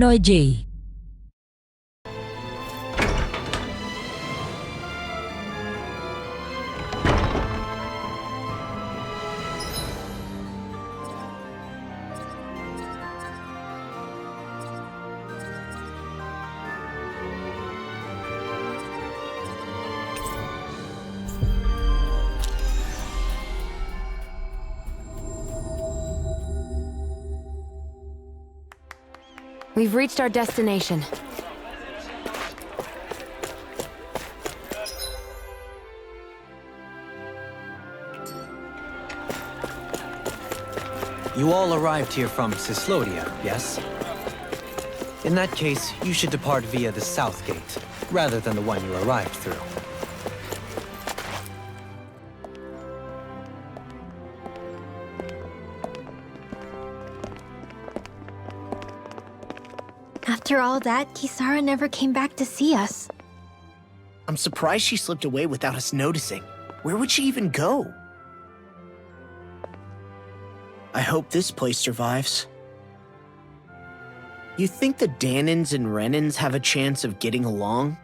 NoeG. We've reached our destination. You all arrived here from Cislodia, yes? In that case, you should depart via the south gate, rather than the one you arrived through. After all that, Kisara never came back to see us. I'm surprised she slipped away without us noticing. Where would she even go? I hope this place survives. You think the Danins and Renins have a chance of getting along?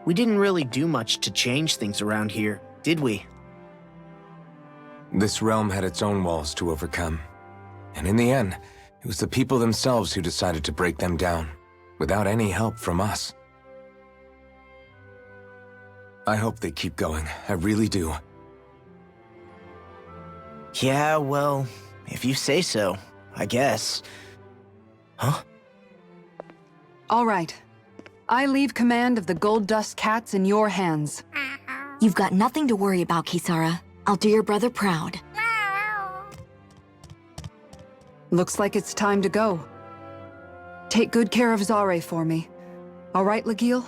We didn't really do much to change things around here, did we? This realm had its own walls to overcome. And in the end, it was the people themselves who decided to break them down, without any help from us. I hope they keep going, I really do. Yeah, well, if you say so, I guess. Huh? All right. I leave command of the Gold Dust Cats in your hands. You've got nothing to worry about, Kisara. I'll do your brother proud. Looks like it's time to go. Take good care of Zare for me. All right, Legil?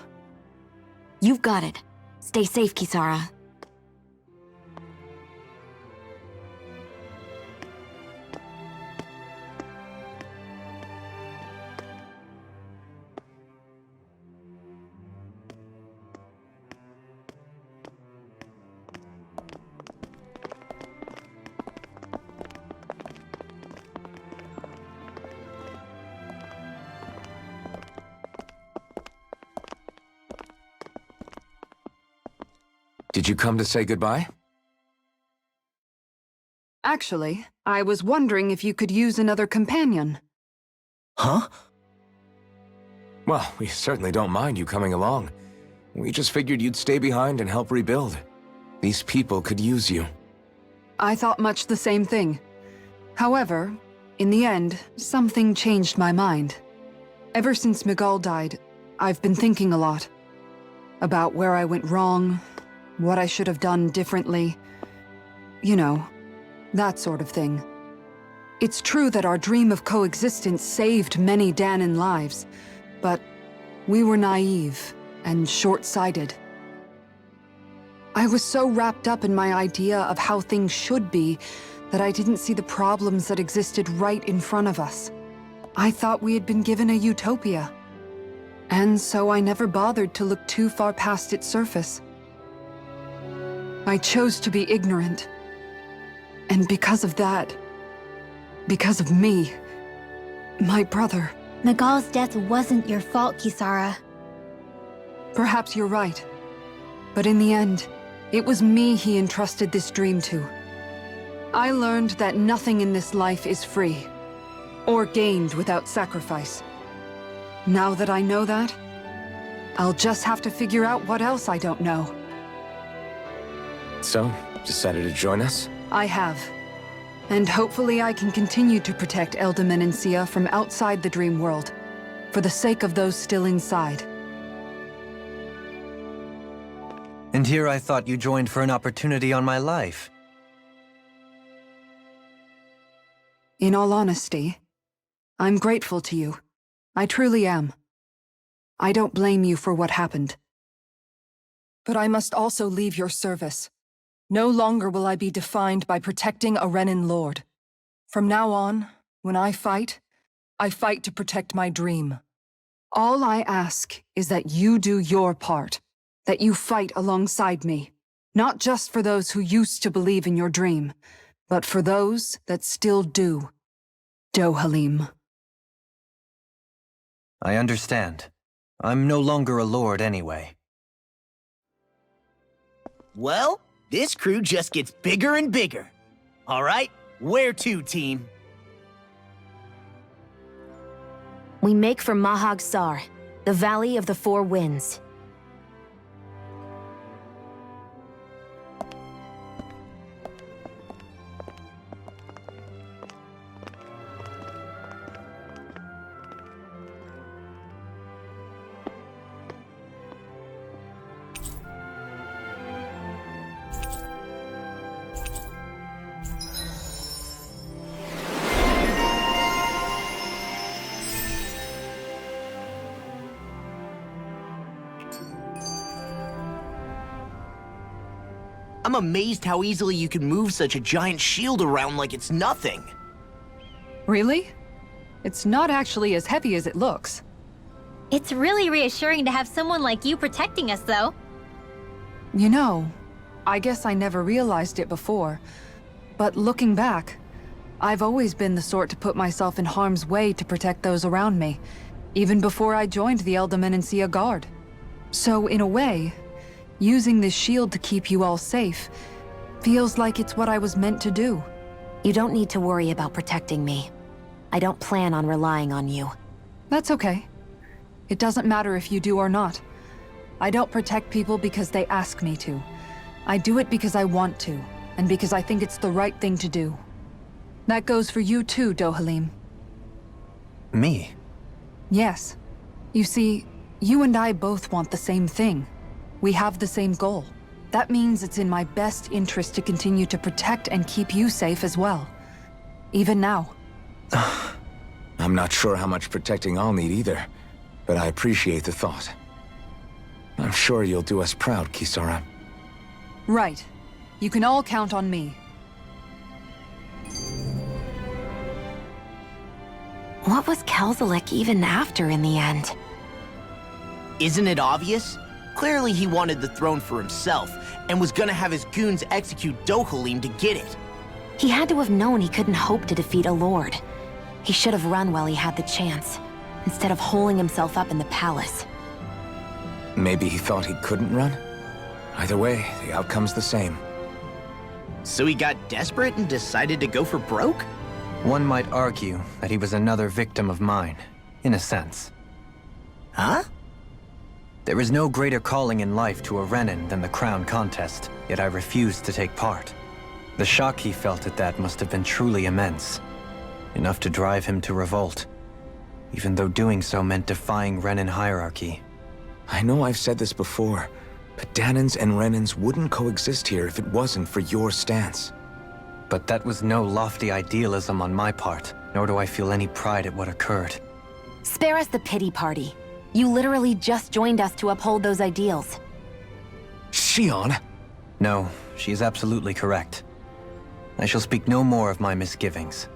You've got it. Stay safe, Kisara. Did you come to say goodbye? Actually, I was wondering if you could use another companion. Huh? Well, we certainly don't mind you coming along. We just figured you'd stay behind and help rebuild. These people could use you. I thought much the same thing. However, in the end, something changed my mind. Ever since Miguel died, I've been thinking a lot. About where I went wrong, what I should have done differently. You know, that sort of thing. It's true that our dream of coexistence saved many Danin lives, but we were naive and short-sighted. I was so wrapped up in my idea of how things should be that I didn't see the problems that existed right in front of us. I thought we had been given a utopia. And so I never bothered to look too far past its surface. I chose to be ignorant. And because of that, because of me, my brother... Miguel's death wasn't your fault, Kisara. Perhaps you're right. But in the end, it was me he entrusted this dream to. I learned that nothing in this life is free, or gained without sacrifice. Now that I know that, I'll just have to figure out what else I don't know. So, decided to join us? I have. And hopefully I can continue to protect Eldaman and Sia from outside the dream world, for the sake of those still inside. And here I thought you joined for an opportunity on my life. In all honesty, I'm grateful to you. I truly am. I don't blame you for what happened. But I must also leave your service. No longer will I be defined by protecting a Renin lord. From now on, when I fight to protect my dream. All I ask is that you do your part, that you fight alongside me, not just for those who used to believe in your dream, but for those that still do. Dohalim. I understand. I'm no longer a lord anyway. Well, this crew just gets bigger and bigger. All right, where to, team? We make for Mahag Saar, the Valley of the Four Winds. I'm amazed how easily you can move such a giant shield around like it's nothing. Really? It's not actually as heavy as it looks. It's really reassuring to have someone like you protecting us, though. You know, I guess I never realized it before, but looking back, I've always been the sort to put myself in harm's way to protect those around me, even before I joined the Eldermenancia Guard. So in a way, using this shield to keep you all safe feels like it's what I was meant to do. You don't need to worry about protecting me. I don't plan on relying on you. That's okay. It doesn't matter if you do or not. I don't protect people because they ask me to. I do it because I want to, and because I think it's the right thing to do. That goes for you too, Dohalim. Me? Yes. You see, you and I both want the same thing. We have the same goal. That means it's in my best interest to continue to protect and keep you safe as well. Even now. I'm not sure how much protecting I'll need either, but I appreciate the thought. I'm sure you'll do us proud, Kisara. Right. You can all count on me. What was Kelzelik even after in the end? Isn't it obvious? Clearly he wanted the throne for himself, and was gonna have his goons execute Dohalim to get it. He had to have known he couldn't hope to defeat a lord. He should have run while he had the chance, instead of holding himself up in the palace. Maybe he thought he couldn't run? Either way, the outcome's the same. So he got desperate and decided to go for broke? One might argue that he was another victim of mine, in a sense. Huh? There is no greater calling in life to a Renin than the crown contest, yet I refused to take part. The shock he felt at that must have been truly immense. Enough to drive him to revolt, even though doing so meant defying Renin hierarchy. I know I've said this before, but Danans and Renins wouldn't coexist here if it wasn't for your stance. But that was no lofty idealism on my part, nor do I feel any pride at what occurred. Spare us the pity party. You literally just joined us to uphold those ideals. Shion! No, she is absolutely correct. I shall speak no more of my misgivings.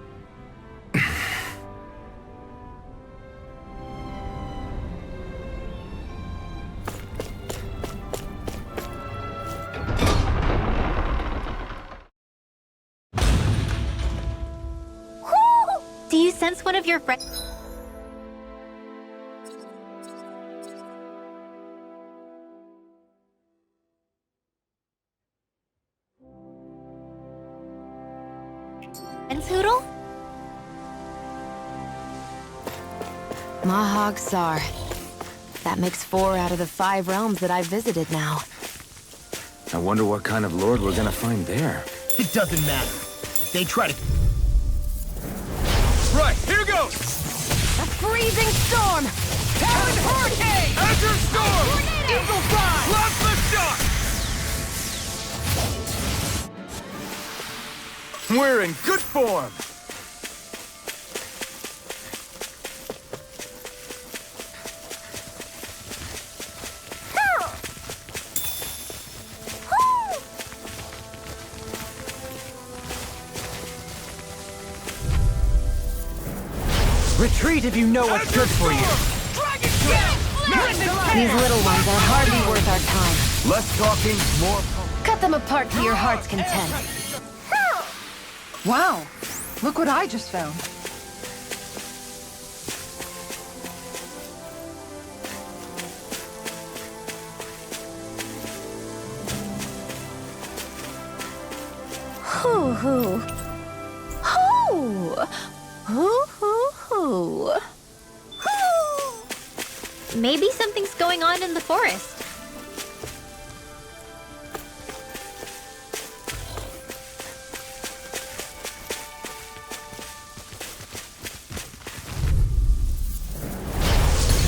Do you sense one of your friends? Hoodle? Mahag Saar. That makes 4 out of the 5 realms that I've visited now. I wonder what kind of lord we're gonna find there. It doesn't matter. If they try to... Right, here goes! A freezing storm! Talon Hurricane! Azure Storm! Eagle Fly! Plasma Shock! We're in good form! Retreat if you know what's good for you! These little ones are hardly worth our time. Less talking, more... Cut them apart to your heart's content. Wow! Look what I just found. Hoo-hoo. Hoo! Hoo-hoo-hoo. Hoo! Maybe something's going on in the forest.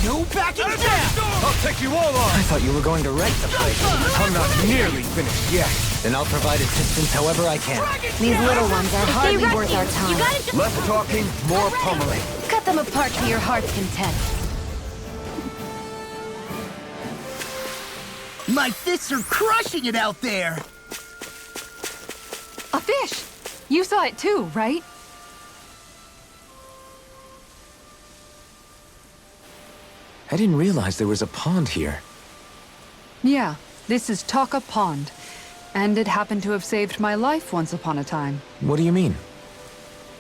No backing down! I'll take you all on! I thought you were going to wreck the place. I'm not nearly finished yet. Then I'll provide assistance however I can. These little ones are hardly worth our time. You gotta just... Less talking, more pummeling. Cut them apart to your heart's content. My fists are crushing it out there! A fish! You saw it too, right? I didn't realize there was a pond here. Yeah, this is Taka Pond. And it happened to have saved my life once upon a time. What do you mean?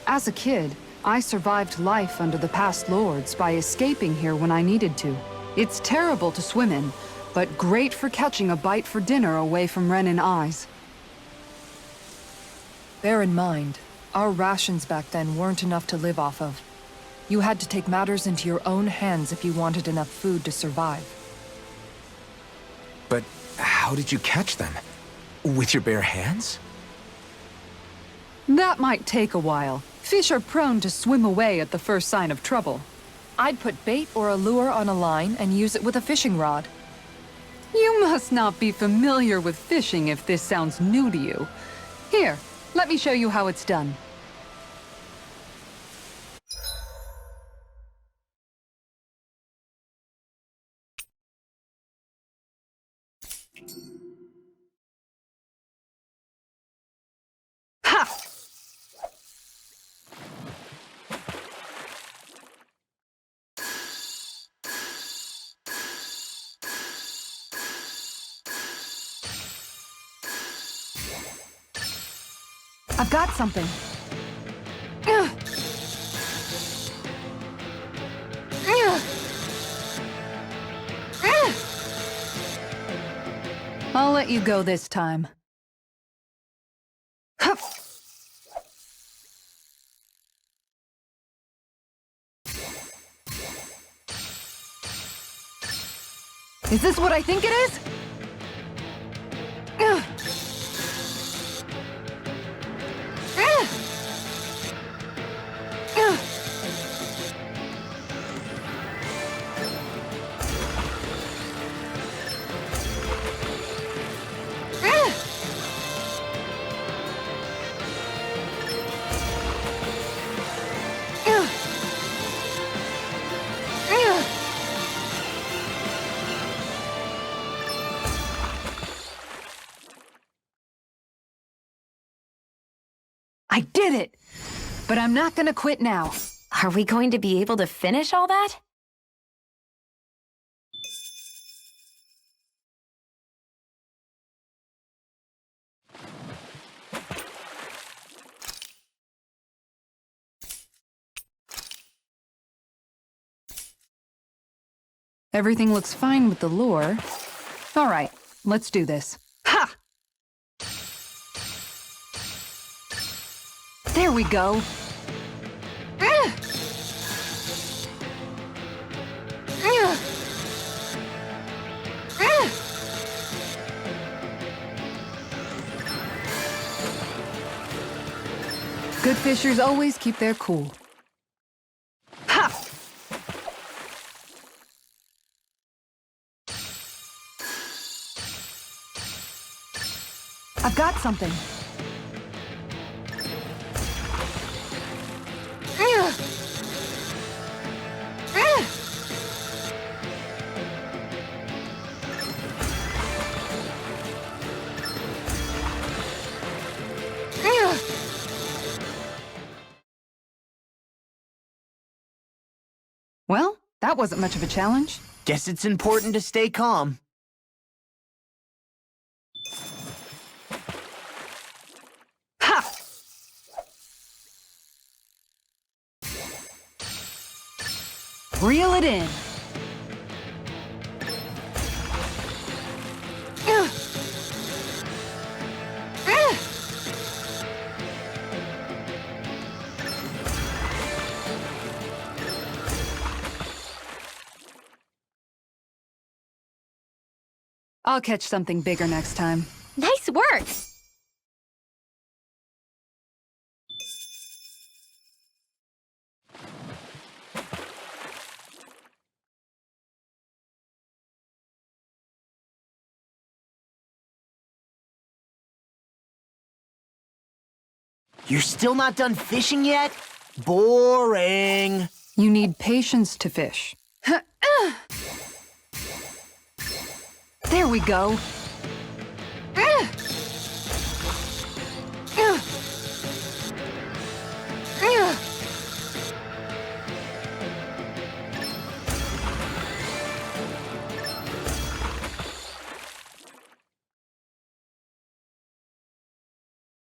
As a kid, I survived life under the past lords by escaping here when I needed to. It's terrible to swim in, but great for catching a bite for dinner away from Renin eyes. Bear in mind, our rations back then weren't enough to live off of. You had to take matters into your own hands if you wanted enough food to survive. But how did you catch them? With your bare hands? That might take a while. Fish are prone to swim away at the first sign of trouble. I'd put bait or a lure on a line and use it with a fishing rod. You must not be familiar with fishing if this sounds new to you. Here, let me show you how it's done. Ha! I've got something. I'll let you go this time. Hup. Is this what I think it is? I did it! But I'm not gonna quit now. Are we going to be able to finish all that? Everything looks fine with the lure. All right, let's do this. Ha! There we go. Good fishers always keep their cool. Ha! I've got something. Well, that wasn't much of a challenge. Guess it's important to stay calm. Ha! Reel it in. I'll catch something bigger next time. Nice work! You're still not done fishing yet? Boring. You need patience to fish. There we go.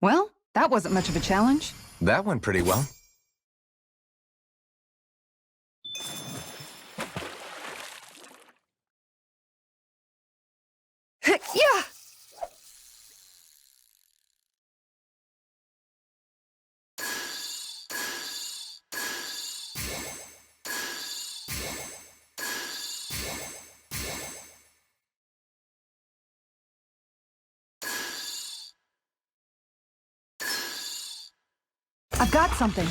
Well, that wasn't much of a challenge. That went pretty well. Yeah! I've got something.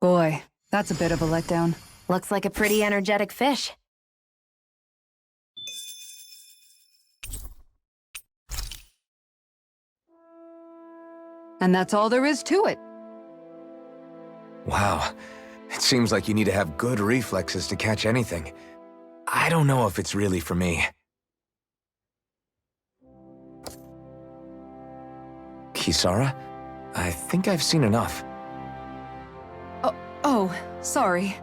Boy, that's a bit of a letdown. Looks like a pretty energetic fish. And that's all there is to it. Wow. It seems like you need to have good reflexes to catch anything. I don't know if it's really for me. Kisara? I think I've seen enough. Oh, sorry.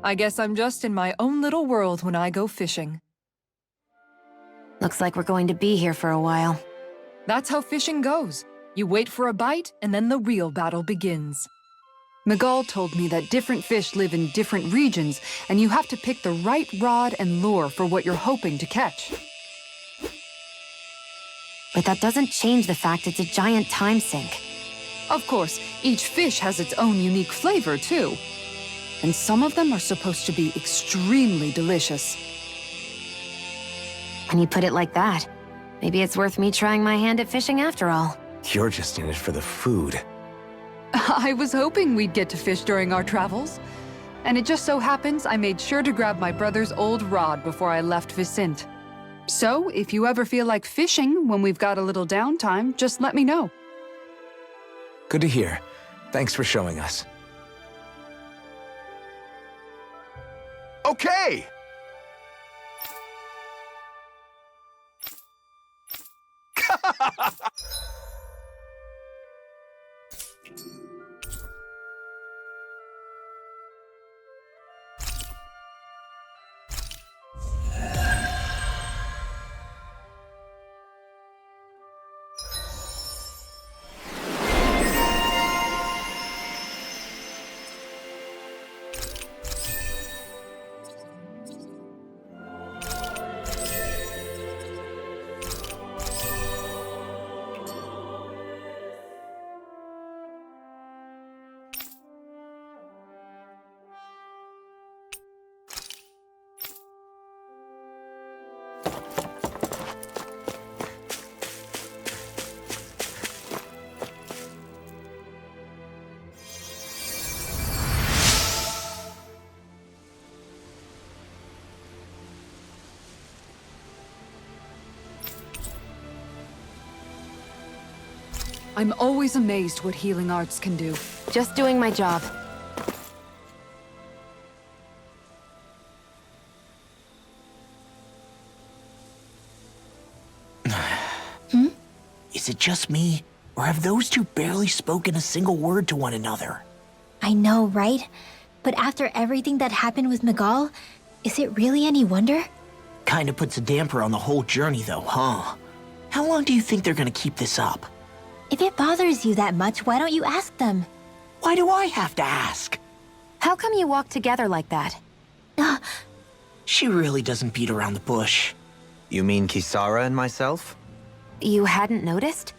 I guess I'm just in my own little world when I go fishing. Looks like we're going to be here for a while. That's how fishing goes. You wait for a bite, and then the real battle begins. Miguel told me that different fish live in different regions, and you have to pick the right rod and lure for what you're hoping to catch. But that doesn't change the fact it's a giant time sink. Of course, each fish has its own unique flavor, too. And some of them are supposed to be extremely delicious. When you put it like that, maybe it's worth me trying my hand at fishing after all. You're just in it for the food. I was hoping we'd get to fish during our travels. And it just so happens I made sure to grab my brother's old rod before I left Vicente. So, if you ever feel like fishing when we've got a little downtime, just let me know. Good to hear. Thanks for showing us. Okay! I'm always amazed what healing arts can do. Just doing my job. Is it just me, or have those two barely spoken a single word to one another? I know, right? But after everything that happened with Miguel, is it really any wonder? Kinda puts a damper on the whole journey though, huh? How long do you think they're gonna keep this up? If it bothers you that much, why don't you ask them? Why do I have to ask? How come you walk together like that? She really doesn't beat around the bush. You mean Kisara and myself? You hadn't noticed?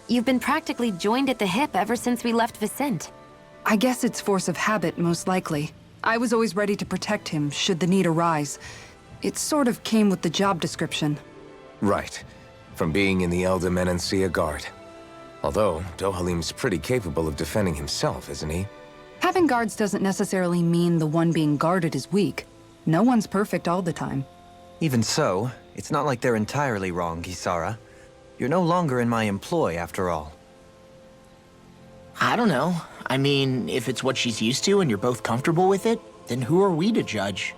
You've been practically joined at the hip ever since we left Vicente. I guess it's force of habit, most likely. I was always ready to protect him, should the need arise. It sort of came with the job description. Right. From being in the Elder Menancia Guard. Although, Dohalim's pretty capable of defending himself, isn't he? Having guards doesn't necessarily mean the one being guarded is weak. No one's perfect all the time. Even so, it's not like they're entirely wrong, Kisara. You're no longer in my employ, after all. I don't know. I mean, if it's what she's used to and you're both comfortable with it, then who are we to judge?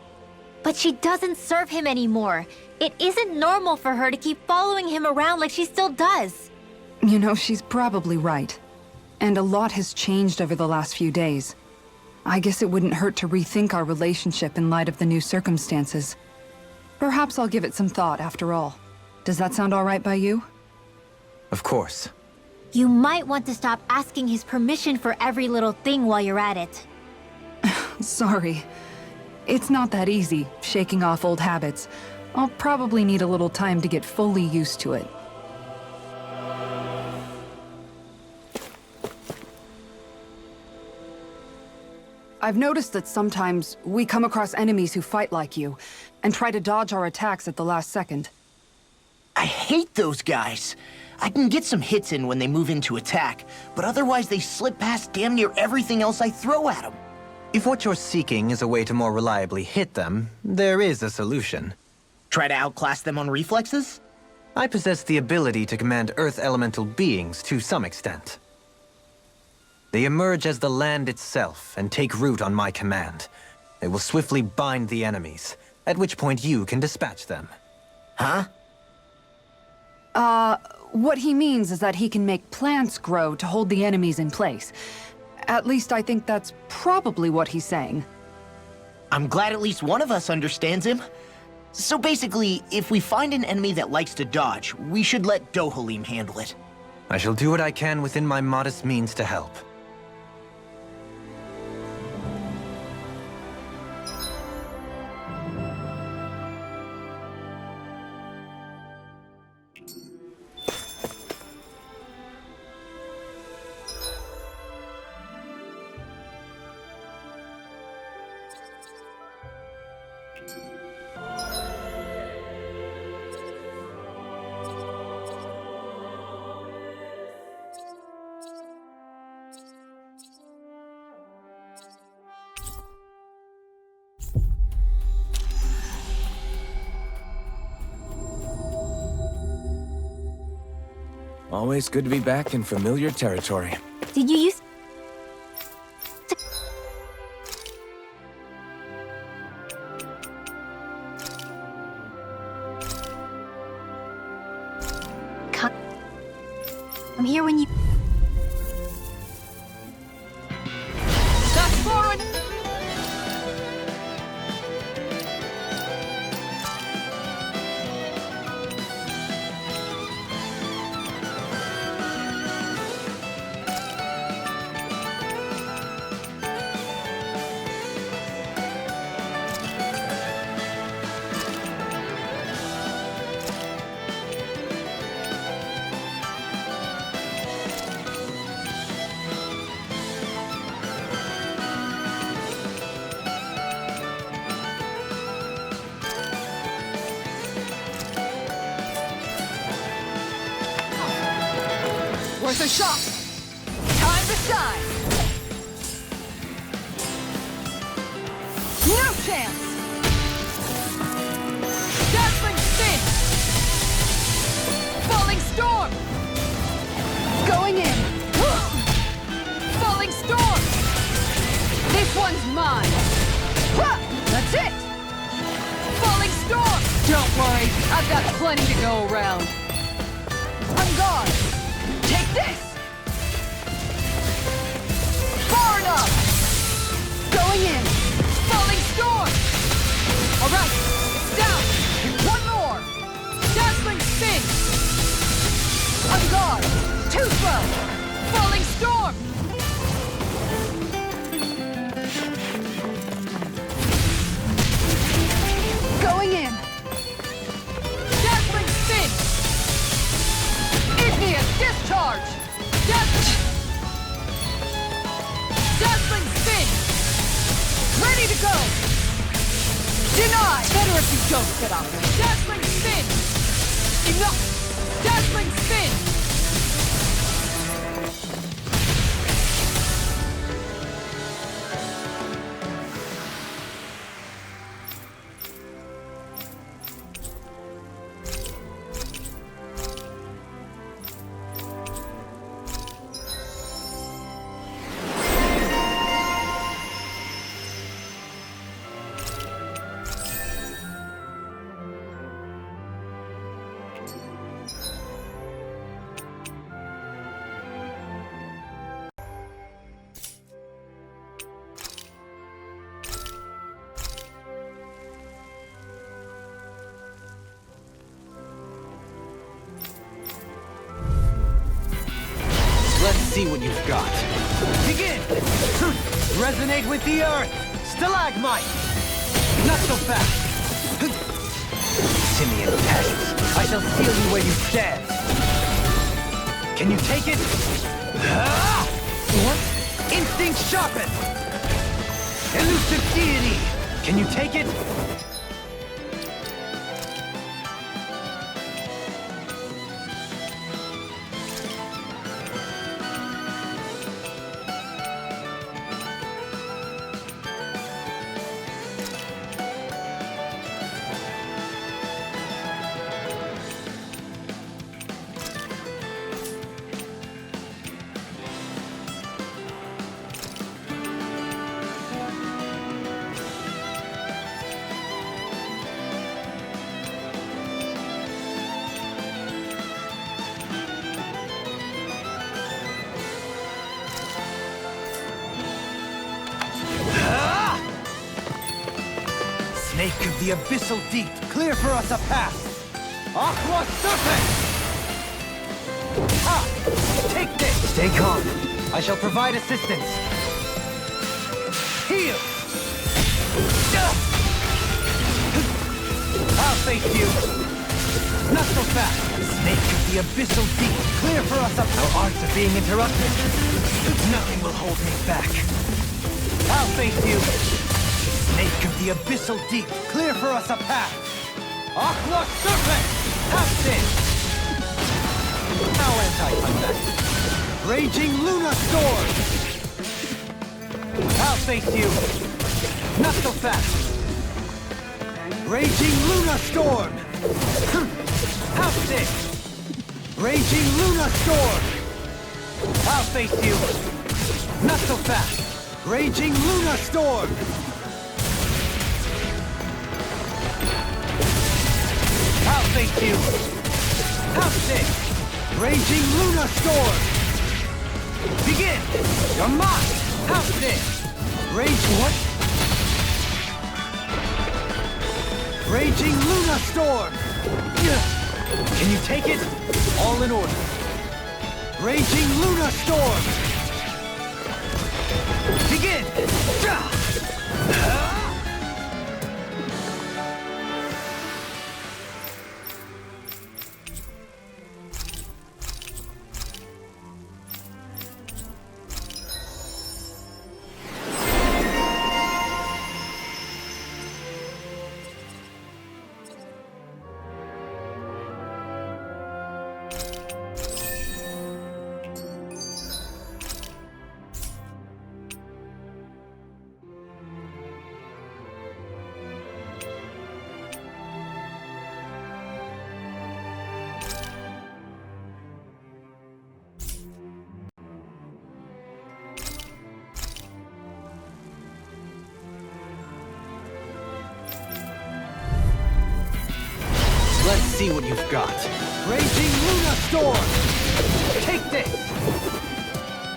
But she doesn't serve him anymore. It isn't normal for her to keep following him around like she still does. You know, she's probably right. And a lot has changed over the last few days. I guess it wouldn't hurt to rethink our relationship in light of the new circumstances. Perhaps I'll give it some thought after all. Does that sound all right by you? Of course. You might want to stop asking his permission for every little thing while you're at it. Sorry. It's not that easy, shaking off old habits. I'll probably need a little time to get fully used to it. I've noticed that sometimes we come across enemies who fight like you, and try to dodge our attacks at the last second. I hate those guys. I can get some hits in when they move into attack, but otherwise they slip past damn near everything else I throw at them. If what you're seeking is a way to more reliably hit them, there is a solution. Try to outclass them on reflexes? I possess the ability to command Earth elemental beings to some extent. They emerge as the land itself and take root on my command. They will swiftly bind the enemies, at which point you can dispatch them. Huh? What he means is that he can make plants grow to hold the enemies in place. At least I think that's probably what he's saying. I'm glad at least one of us understands him. So basically, if we find an enemy that likes to dodge, we should let Dohalim handle it. I shall do what I can within my modest means to help. Always good to be back in familiar territory. Did you use... I'm here when you... That's forward! Worth a shot! Time to shine! No chance! Dazzling spin! Falling storm! Going in! Falling storm! This one's mine! That's it! Falling storm! Don't worry, I've got plenty to go around. I'm gone! Take this! Far enough! Going in! Falling storm! Alright, it's down! One more! Dazzling spin! I'm gone! Too slow! Falling storm! Go! Going in! Dazzling spin! Igneous discharge! Dazzling spin! Ready to go! Denied! Better if you don't get up! Dazzling spin! Enough! Dazzling spin! Let's see what you've got. Begin! Resonate with the earth! Stalagmite! Not so fast! Simian pests! I shall seal you where you stand! Can you take it? What? Instinct sharpened! Elusive deity! Can you take it? Snake of the abyssal deep, clear for us a path! Aqua Serpent! Ha! Take this! Stay calm. I shall provide assistance. Heal! I'll face you! Not so fast! Snake of the abyssal deep, clear for us up! Our arts are being interrupted. Nothing will hold me back. I'll face you! Snake of the abyssal deep, clear for us a path! Aqua Serpent! Have this! How anti-combat? Raging Luna Storm! I'll face you! Not so fast! Raging Luna Storm! Have this! Raging Luna Storm! I'll face you! Not so fast! Raging Luna Storm! I'll face you! Have this! Raging Luna Storm! Begin! You're mine! Have this! Rage what? Raging Luna Storm! Can you take it? All in order. Raging Luna Storm! Begin! Let's see what you've got. Raging Luna Storm! Take this!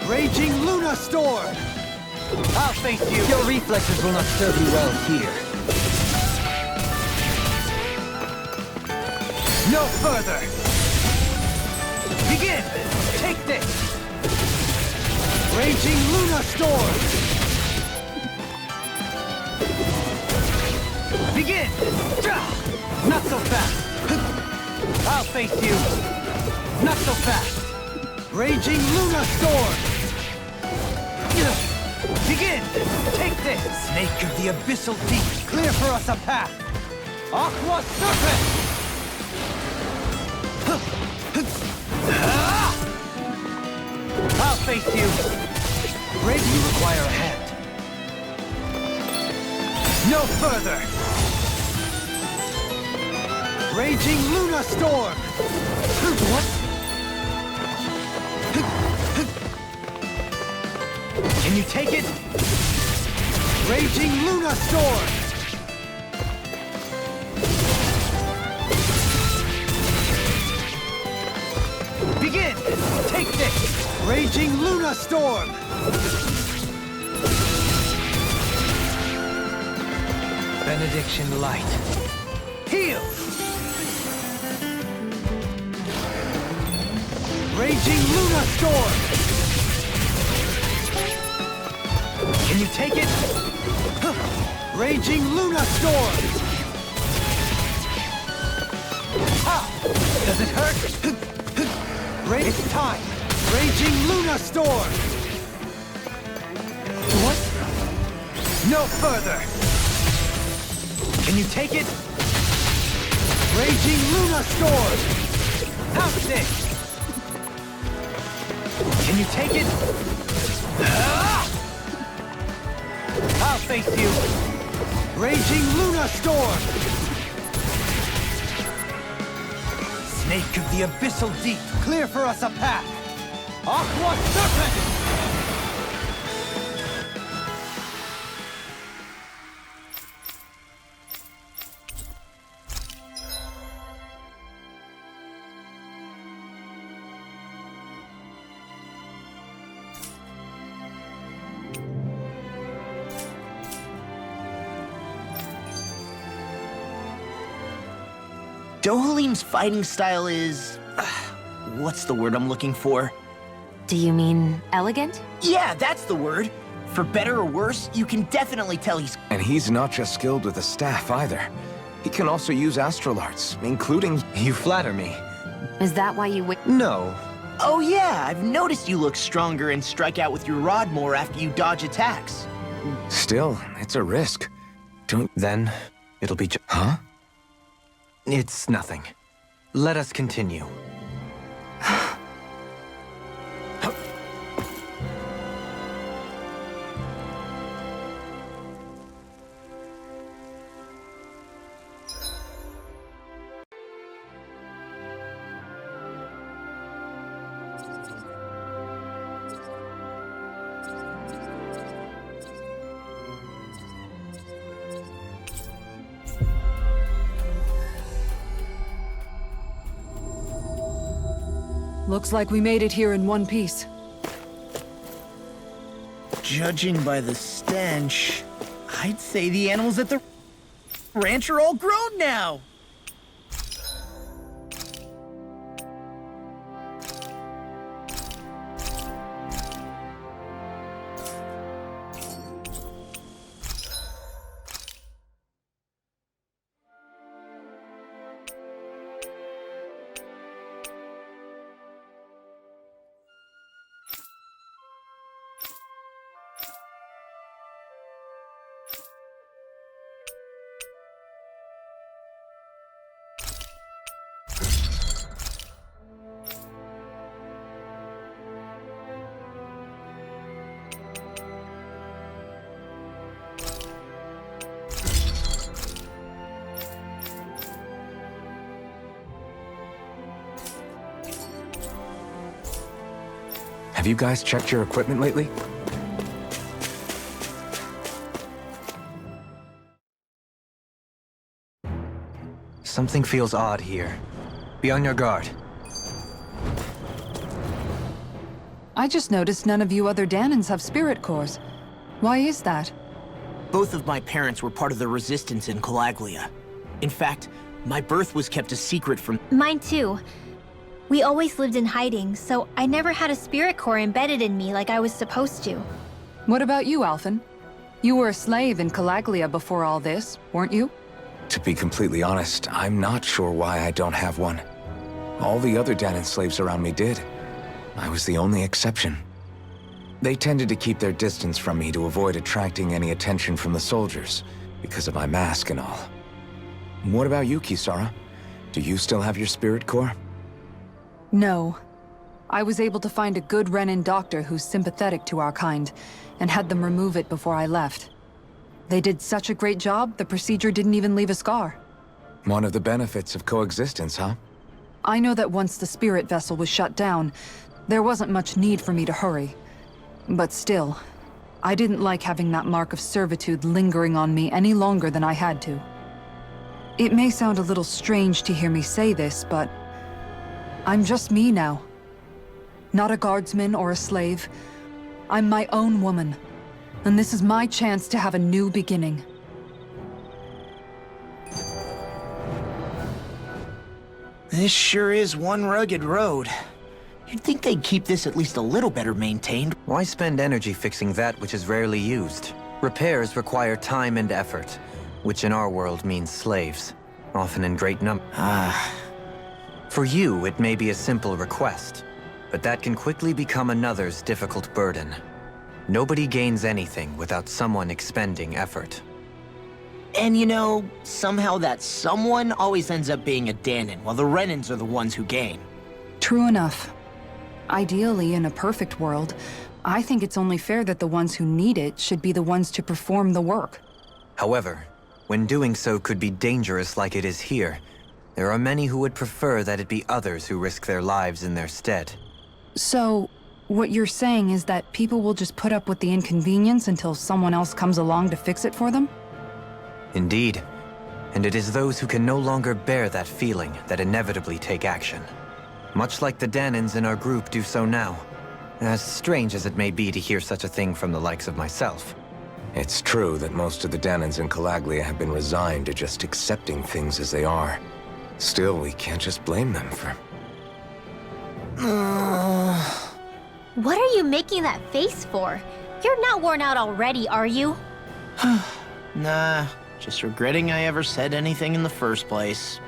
Raging Luna Storm! I'll face you! Your reflexes will not serve you well here. No further! Begin! Take this! Raging Luna Storm! Begin! Not so fast! I'll face you! Not so fast! Raging Luna Storm! Begin! Take this! Snake of the Abyssal Deep, clear for us a path! Aqua Serpent! I'll face you! You require a hand. No further! Raging Luna Storm! What? Can you take it? Raging Luna Storm! Begin! Take this! Raging Luna Storm! Benediction Light. Heal! Raging Luna Storm! Can you take it? Raging Luna Storm! Ha! Does it hurt? It's time! Raging Luna Storm! What? No further! Can you take it? Raging Luna Storm! How's this? Can you take it? Ah! I'll face you! Raging Luna Storm! Snake of the Abyssal Deep, clear for us a path! Aqua Serpent! Dohalim's fighting style is... what's the word I'm looking for? Do you mean elegant? Yeah, that's the word. For better or worse, you can definitely tell he's... And he's not just skilled with the staff either. He can also use astral arts, including... You flatter me. Is that why you No. Oh yeah, I've noticed you look stronger and strike out with your rod more after you dodge attacks. Still, it's a risk. Then, it'll be Huh? It's nothing. Let us continue. Looks like we made it here in one piece. Judging by the stench, I'd say the animals at the ranch are all grown now. Have you guys checked your equipment lately? Something feels odd here. Be on your guard. I just noticed none of you other Danans have spirit cores. Why is that? Both of my parents were part of the resistance in Calaglia. In fact, my birth was kept a secret from... Mine too. We always lived in hiding, so I never had a spirit core embedded in me like I was supposed to. What about you, Alphen? You were a slave in Calaglia before all this, weren't you? To be completely honest, I'm not sure why I don't have one. All the other Danon slaves around me did. I was the only exception. They tended to keep their distance from me to avoid attracting any attention from the soldiers, because of my mask and all. What about you, Kisara? Do you still have your spirit core? No. I was able to find a good Renin doctor who's sympathetic to our kind, and had them remove it before I left. They did such a great job, the procedure didn't even leave a scar. One of the benefits of coexistence, huh? I know that once the spirit vessel was shut down, there wasn't much need for me to hurry. But still, I didn't like having that mark of servitude lingering on me any longer than I had to. It may sound a little strange to hear me say this, but I'm just me now. Not a guardsman or a slave. I'm my own woman, and this is my chance to have a new beginning. This sure is one rugged road. You'd think they'd keep this at least a little better maintained. Why spend energy fixing that which is rarely used? Repairs require time and effort, which in our world means slaves, often in great numbers. For you, it may be a simple request, but that can quickly become another's difficult burden. Nobody gains anything without someone expending effort. And you know, somehow that someone always ends up being a Danon, while the Renins are the ones who gain. True enough. Ideally, in a perfect world, I think it's only fair that the ones who need it should be the ones to perform the work. However, when doing so could be dangerous like it is here, there are many who would prefer that it be others who risk their lives in their stead. So, what you're saying is that people will just put up with the inconvenience until someone else comes along to fix it for them? Indeed. And it is those who can no longer bear that feeling that inevitably take action. Much like the Danons in our group do so now. As strange as it may be to hear such a thing from the likes of myself. It's true that most of the Danons in Calaglia have been resigned to just accepting things as they are. Still, we can't just blame them for... What are you making that face for? You're not worn out already, are you? Nah, just regretting I ever said anything in the first place.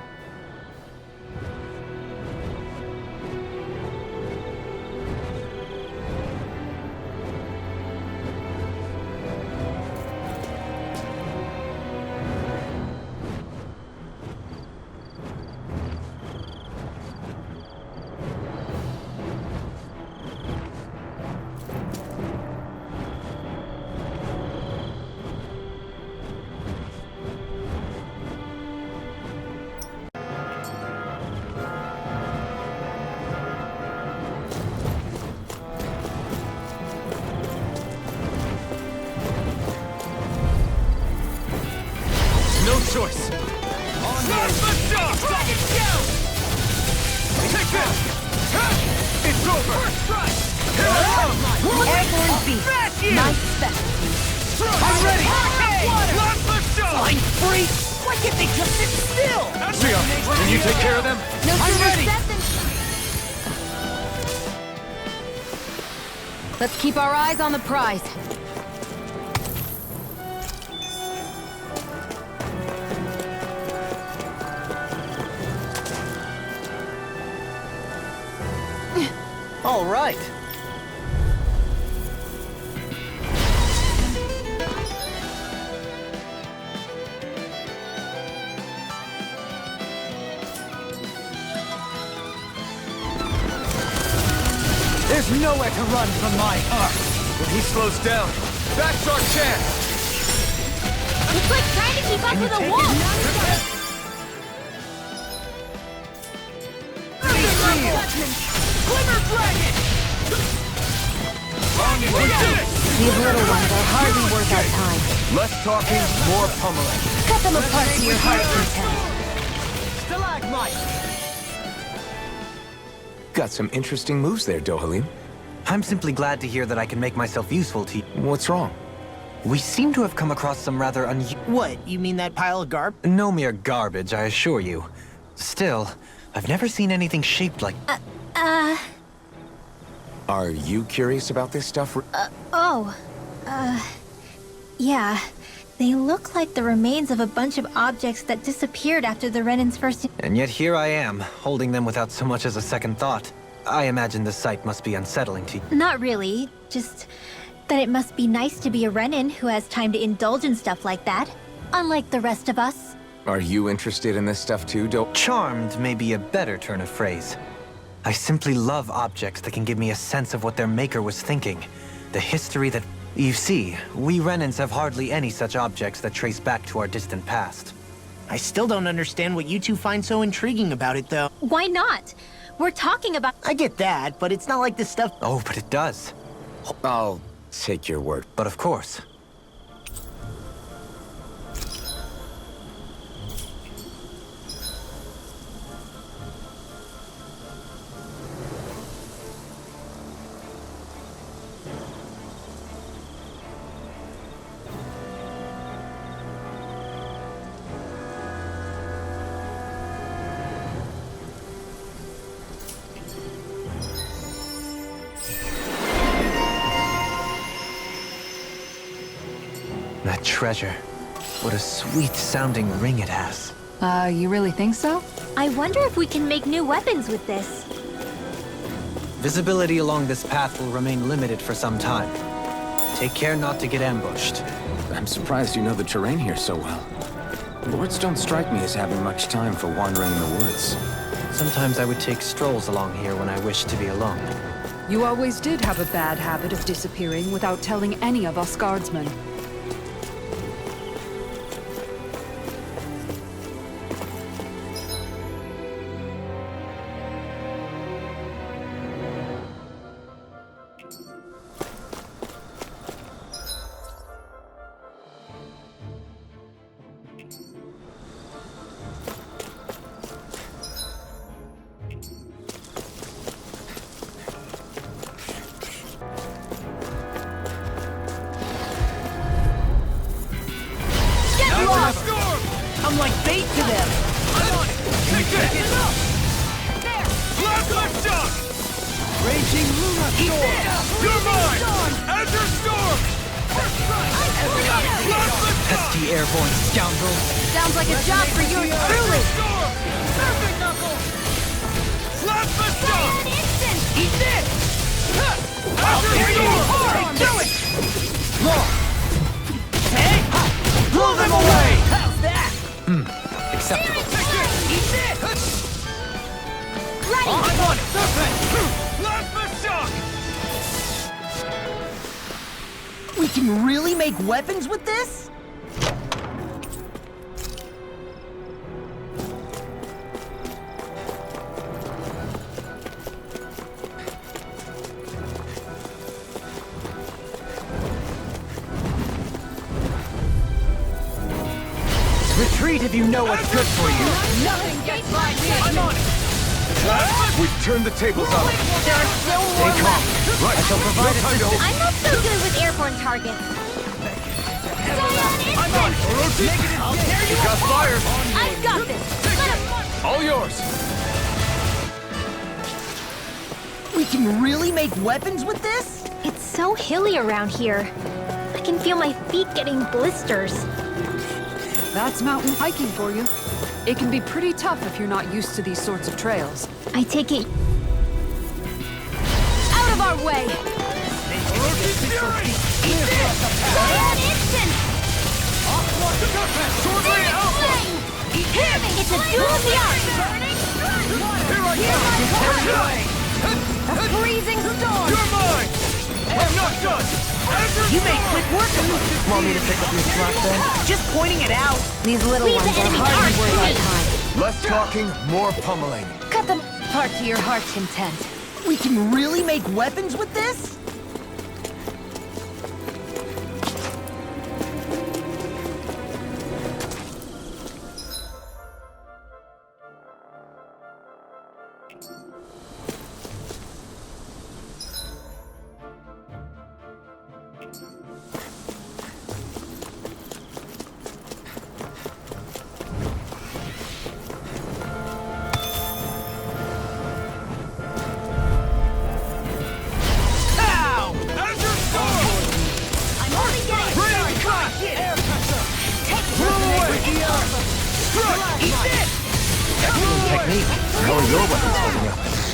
No choice! Take this! It's over! Airborne beast. My specialty. I'm ready! Flying free? Why can't they just sit still? Zia, can you take care of them? No I'm ready. Let's keep our eyes on the prize. All right. There's nowhere to run from my heart. When he slows down, that's our chance. It's like trying to keep up with a wolf! Glimmer Dragon! These little ones are hardly worth our time. Less talking, more pummeling. Cut them apart to your heart's content. Stalagmite! Got some interesting moves there, Dohalim. I'm simply glad to hear that I can make myself useful to you. What's wrong? We seem to have come across some rather What, you mean that pile of garb? no mere garbage, I assure you. Still, I've never seen anything shaped like... Are you curious about this stuff? Yeah. They look like the remains of a bunch of objects that disappeared after the Renan's first... And yet here I am, holding them without so much as a second thought. I imagine the sight must be unsettling to you. Not really, just that it must be nice to be a Renan who has time to indulge in stuff like that, unlike the rest of us. Are you interested in this stuff too, Charmed may be a better turn of phrase. I simply love objects that can give me a sense of what their maker was thinking. The history that... You see, we Renans have hardly any such objects that trace back to our distant past. I still don't understand what you two find so intriguing about it, though. Why not? We're talking about... I get that, but it's not like this stuff... Oh, but it does. I'll take your word. But of course. That treasure. What a sweet-sounding ring it has. You really think so? I wonder if we can make new weapons with this. Visibility along this path will remain limited for some time. Take care not to get ambushed. I'm surprised you know the terrain here so well. Lords don't strike me as having much time for wandering in the woods. Sometimes I would take strolls along here when I wished to be alone. You always did have a bad habit of disappearing without telling any of us guardsmen. I'm like bait to them! I'm on it! Take this! Plasma shock! Raging Luna Storm! You're mine! Azure Storm! Plasma shock! Pesky airborne scoundrels! Sounds like a job for you truly! Storm! Perfect knuckle! Plasma shock! Eat this! Azure Storm! Do it! Hey! Blow them away! How's that? Acceptable. Eat this! Right! I'm on it! Plasma shock! We can really make weapons with this? Retreat if you know what's good for you. Nothing gets by me! I'm on it! We've turned the tables on them. There are still Stay more calm. left. Right, I shall provide assistance. I'm not so good with airborne targets. I'm on it! You got fire. I've got this! Let him... All yours. We can really make weapons with this? It's so hilly around here. I can feel my feet getting blisters. That's mountain hiking for you. It can be pretty tough if you're not used to these sorts of trails. I take it... Out of our way! Fury! Giant instant! Swordblade Alpha! It's a duel of the arts! Here I come! A freezing storm! You're mine! I'm not done! Azure You make Storm! quick work of it. Want me to pick up your slack then? Just pointing it out. These little Leave ones the are enemy hardly arch worth to our me. time. Less talking, more pummeling. Cut them apart to your heart's content. We can really make weapons with this?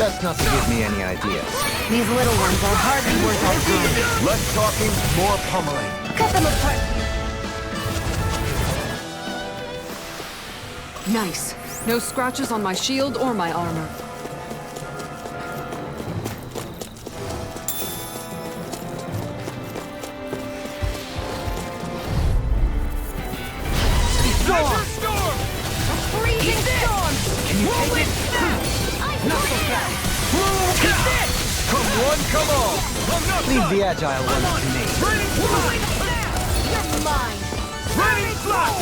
Best not to give me any ideas. These little ones are hardly worth our time. Less talking, more pummeling. Cut them apart. Nice. No scratches on my shield or my armor. Storm! A freezing storm! Can you take it? Not so fast! Come one, come all! Leave the agile ones to me. Raining flash! You're mine. Raining flash!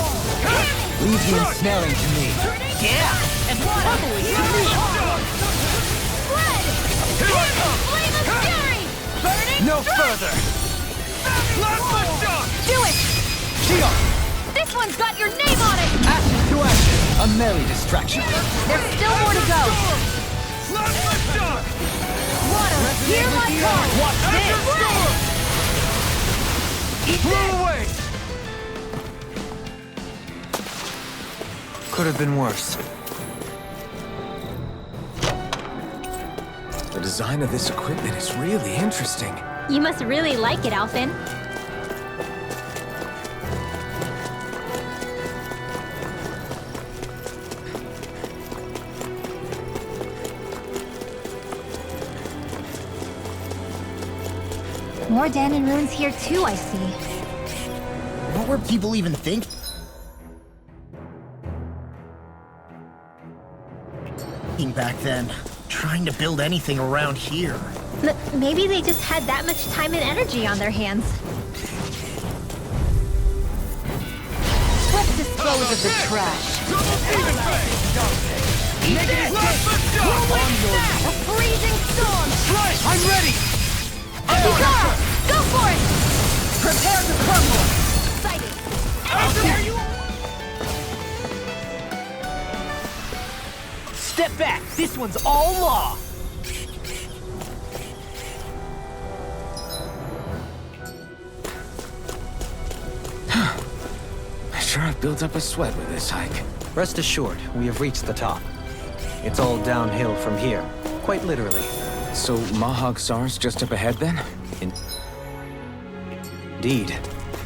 Leave the ensnaring to me. Yeah, and probably to me. Red! Here I come! Flame of fury! Burning No strike! further! Plasma shock! Do it! Shield! This one's got your name on it! Action to action! A merry distraction. There's still more to go. Plasma shock! Water, hear my call! Watch this! Blow away! Could have been worse. The design of this equipment is really interesting. You must really like it, Alphen. More Danon ruins here too, I see. What were people even thinking? Back then, trying to build anything around here. Maybe they just had that much time and energy on their hands. Let's dispose of the trash. A freezing storm! I'm ready! Kisara, go for it! Prepare to crumble! Excited! I'll tear you! Step back! This one's all law! Sure, I've built up a sweat with this hike. Rest assured, we have reached the top. It's all downhill from here, quite literally. So Mahag Saar's just up ahead then? Indeed.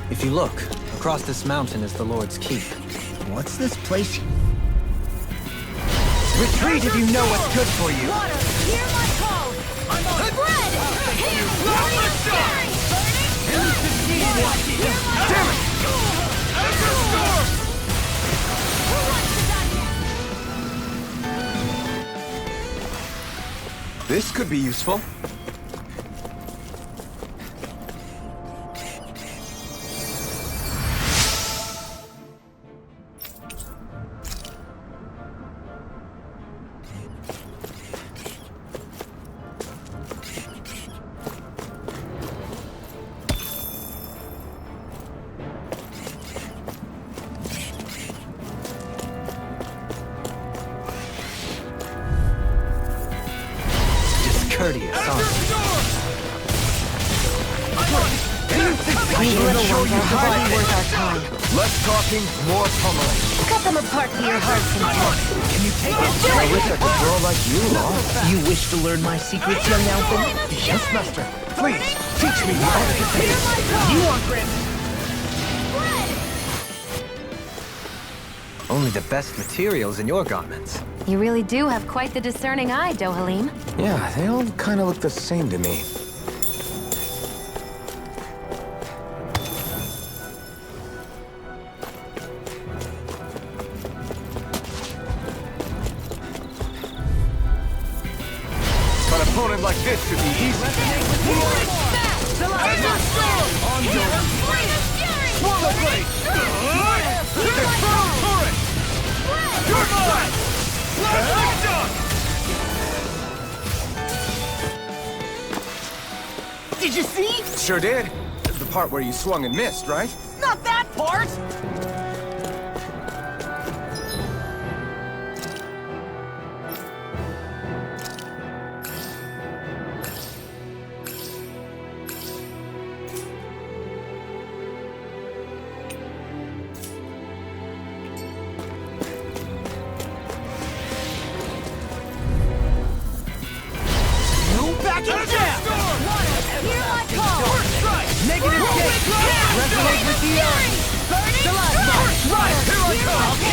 If you look, across this mountain is the Lord's Keep. What's this place? Retreat if you know what's good for you! Water, hear my call! I'm on bread! Hear my fury! Burning Damn it! Azure Storm! Who wants to done This could be useful. Courteous, aren't you? These little ones are hardly worth our time. Less talking, more pummeling. Cut them apart to your heart's content. Can you take it? I wish I could grow like you, Law. You wish to learn my secrets, young Alphen? Yes, Master. Please, teach me how to get this. You are granted. Only the best materials in your garments. You really do have quite the discerning eye, Dohalim. Yeah, they all kind of look the same to me. An opponent like this should be easy. Azure Storm! On your Swallow Blade! Infernal Torrent! Your side! Plasma Shock! Did you see? Sure did. The part where you swung and missed, right? Not that part!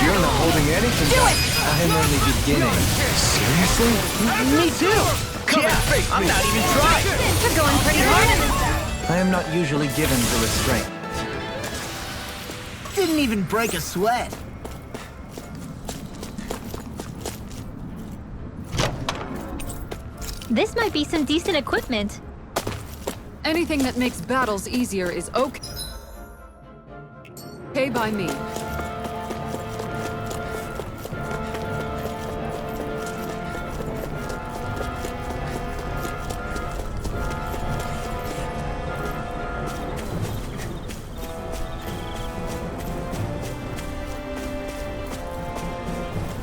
You're not holding anything back. I'm only beginning. Seriously? Me too! I'm not even trying! You're going pretty hard in this. I am not usually given to restraint. Didn't even break a sweat. This might be some decent equipment. Anything that makes battles easier is okay by me.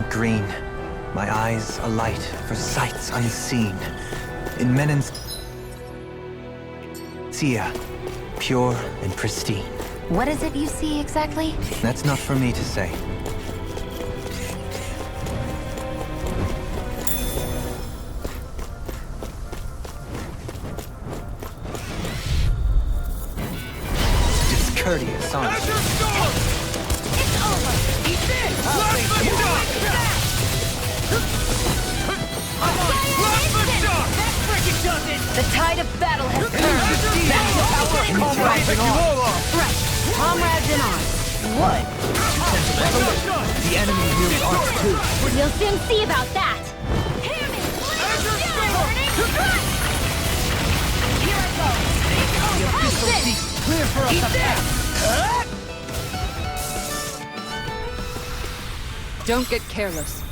Green, my eyes alight for sights unseen. In Menen's Sia, pure and pristine. What is it you see exactly? That's not for me to say. Discourteous, aren't you? It's over! Eat this! Let the dog! That frickin' does it! The tide of battle has turned. Back to power and comrades in arms. Right. Comrades in arms. What? The enemy really are too. We'll soon see about that. Clear for us up there. Don't get careless.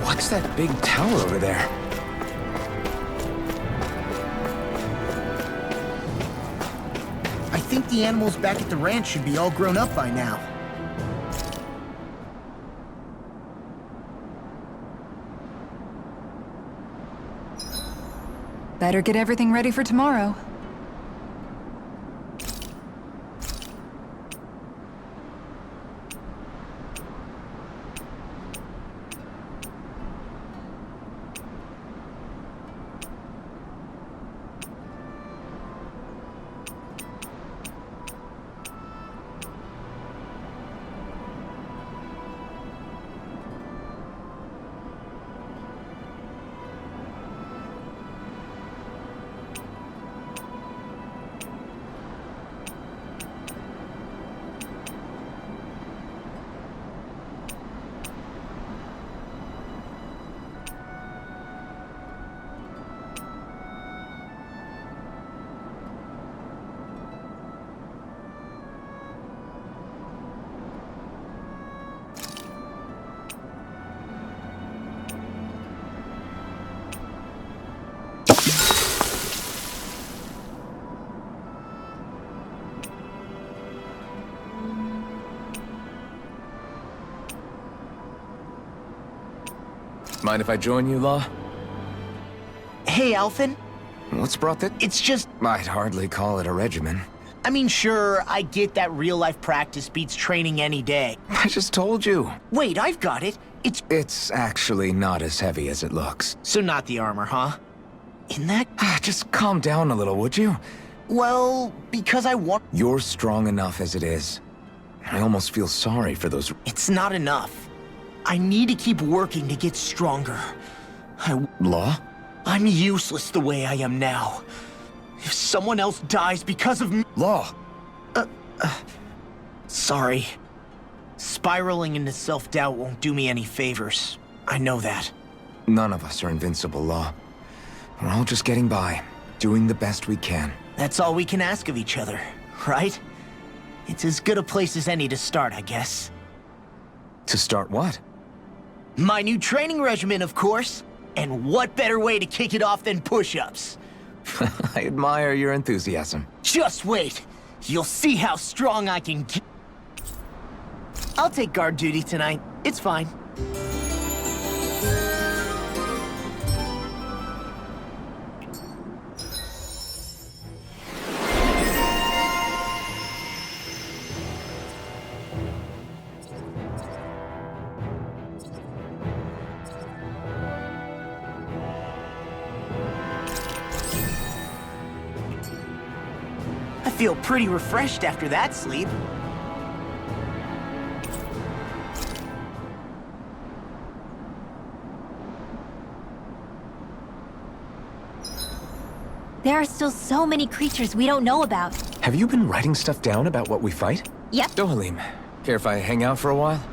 What's that big tower over there? I think the animals back at the ranch should be all grown up by now. Better get everything ready for tomorrow. Mind if I join you, Law? Hey, Alphen. What's brought that? It's just... I'd hardly call it a regimen. I mean, sure, I get that real-life practice beats training any day. I just told you. Wait, I've got it. It's actually not as heavy as it looks. So not the armor, huh? In that... Just calm down a little, would you? Well, because I want... You're strong enough as it is. I almost feel sorry for those... It's not enough. I need to keep working to get stronger. Law? I'm useless the way I am now. If someone else dies because of me... Law! Sorry. Spiraling into self-doubt won't do me any favors. I know that. None of us are invincible, Law. We're all just getting by, doing the best we can. That's all we can ask of each other, right? It's as good a place as any to start, I guess. To start what? My new training regimen, of course. And what better way to kick it off than push-ups? I admire your enthusiasm. Just wait. You'll see how strong I can get. I'll take guard duty tonight. It's fine. I feel pretty refreshed after that sleep. There are still so many creatures we don't know about. Have you been writing stuff down about what we fight? Yep. Dohalim, care if I hang out for a while?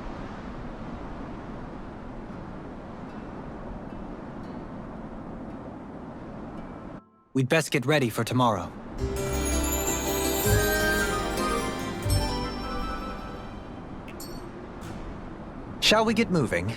We'd best get ready for tomorrow. Shall we get moving?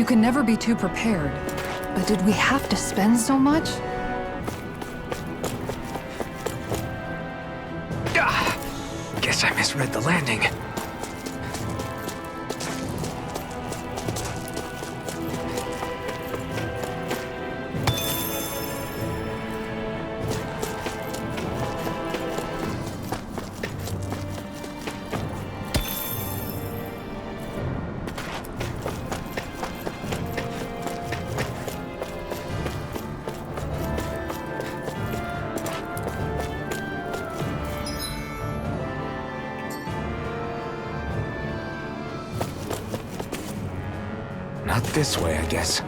You can never be too prepared. But did we have to spend so much? Guess I misread the landing. Not this way, I guess.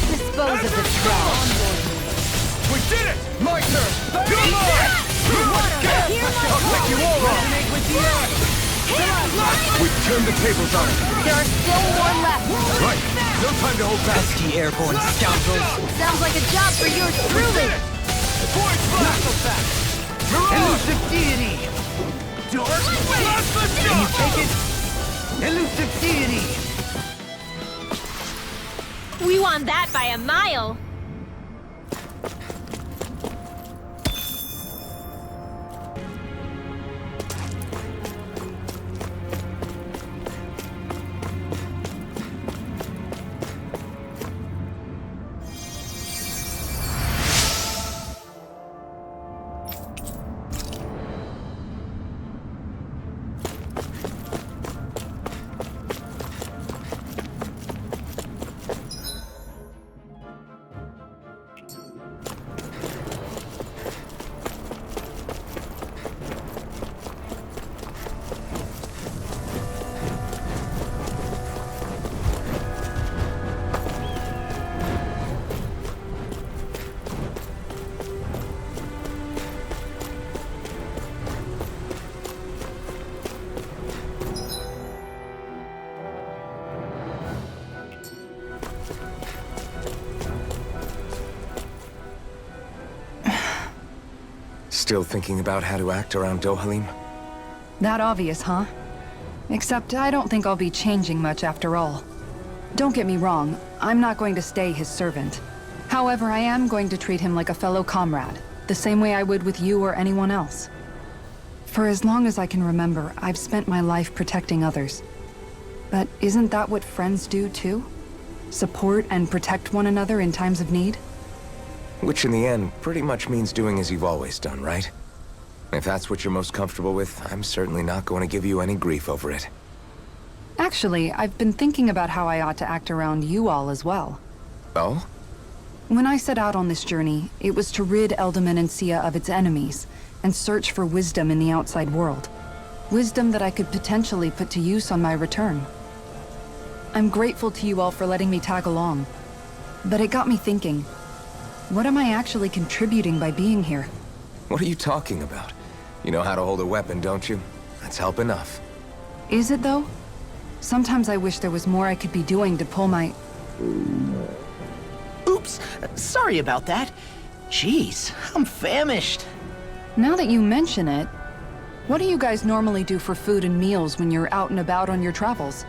Dispose of the trash. We did it! My turn! Come on! I'll take you all on! We turned the tables on it. There are still more left. Right. No time to hold back. Pesky airborne scoundrels. Sounds like a job for yours truly. Void Blast! Elusive deity! Dark Plasma Shock! Can you take it? Elusive deity! We won that by a mile. Still thinking about how to act around Dohalim? That obvious, huh? Except I don't think I'll be changing much after all. Don't get me wrong, I'm not going to stay his servant. However, I am going to treat him like a fellow comrade, the same way I would with you or anyone else. For as long as I can remember, I've spent my life protecting others. But isn't that what friends do too? Support and protect one another in times of need? Which in the end pretty much means doing as you've always done, right? If that's what you're most comfortable with, I'm certainly not going to give you any grief over it. Actually, I've been thinking about how I ought to act around you all as well. Oh? When I set out on this journey, it was to rid Eldaman and Sia of its enemies, and search for wisdom in the outside world. Wisdom that I could potentially put to use on my return. I'm grateful to you all for letting me tag along. But it got me thinking, what am I actually contributing by being here? What are you talking about? You know how to hold a weapon, don't you? That's help enough. Is it though? Sometimes I wish there was more I could be doing to pull my... Oops, sorry about that. Jeez, I'm famished. Now that you mention it, what do you guys normally do for food and meals when you're out and about on your travels?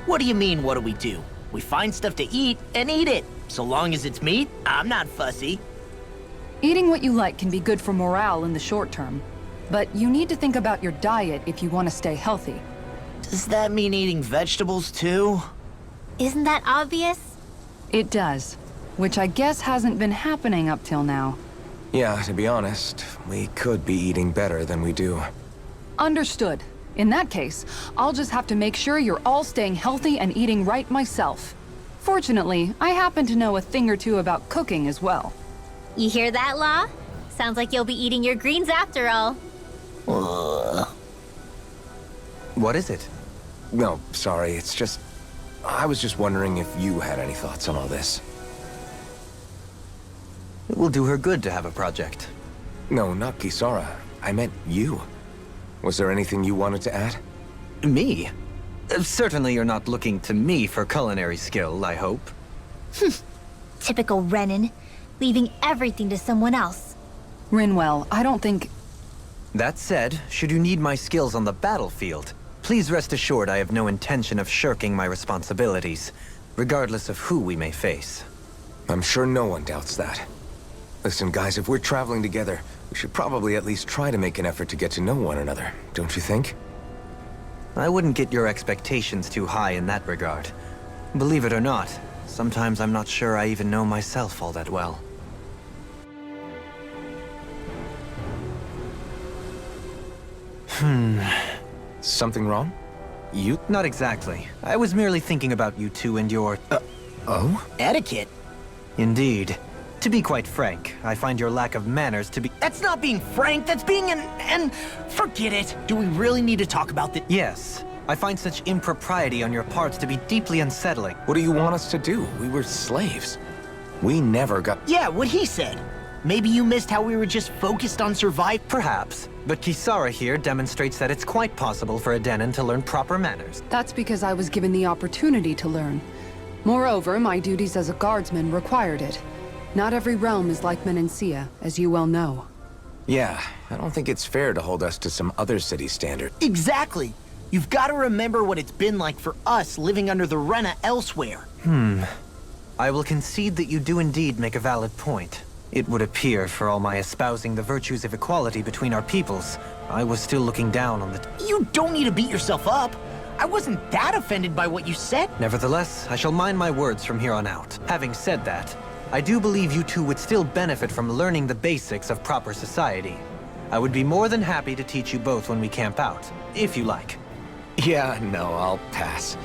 What do you mean, what do we do? We find stuff to eat and eat it. So long as it's meat, I'm not fussy. Eating what you like can be good for morale in the short term. But you need to think about your diet if you want to stay healthy. Does that mean eating vegetables too? Isn't that obvious? It does. Which I guess hasn't been happening up till now. Yeah, to be honest, we could be eating better than we do. Understood. In that case, I'll just have to make sure you're all staying healthy and eating right myself. Fortunately, I happen to know a thing or two about cooking as well. You hear that, Law? Sounds like you'll be eating your greens after all. What is it? No, sorry, it's just... I was just wondering if you had any thoughts on all this. It will do her good to have a project. No, not Kisara. I meant you. Was there anything you wanted to add? Me? Certainly you're not looking to me for culinary skill, I hope. Typical Renan, leaving everything to someone else. Rinwell, I don't think... That said, should you need my skills on the battlefield, please rest assured I have no intention of shirking my responsibilities, regardless of who we may face. I'm sure no one doubts that. Listen, guys, if we're traveling together, we should probably at least try to make an effort to get to know one another, don't you think? I wouldn't get your expectations too high in that regard. Believe it or not, sometimes I'm not sure I even know myself all that well. Something wrong? You? Not exactly. I was merely thinking about you two and your... Oh? Etiquette? Indeed. To be quite frank, I find your lack of manners to be... That's not being frank, that's being and forget it. Do we really need to talk about this? Yes. I find such impropriety on your parts to be deeply unsettling. What do you want us to do? We were slaves. We never got... Yeah, what he said. Maybe you missed how we were just focused on survival. Perhaps, but Kisara here demonstrates that it's quite possible for a Denon to learn proper manners. That's because I was given the opportunity to learn. Moreover, my duties as a guardsman required it. Not every realm is like Menancia, as you well know. Yeah, I don't think it's fair to hold us to some other city's standard. Exactly. You've got to remember what it's been like for us living under the Rena elsewhere. I will concede that you do indeed make a valid point. It would appear, for all my espousing the virtues of equality between our peoples, I was still looking down on the... You don't need to beat yourself up. I wasn't that offended by what you said. Nevertheless, I shall mind my words from here on out. Having said that, I do believe you two would still benefit from learning the basics of proper society. I would be more than happy to teach you both when we camp out, if you like. Yeah, no, I'll pass.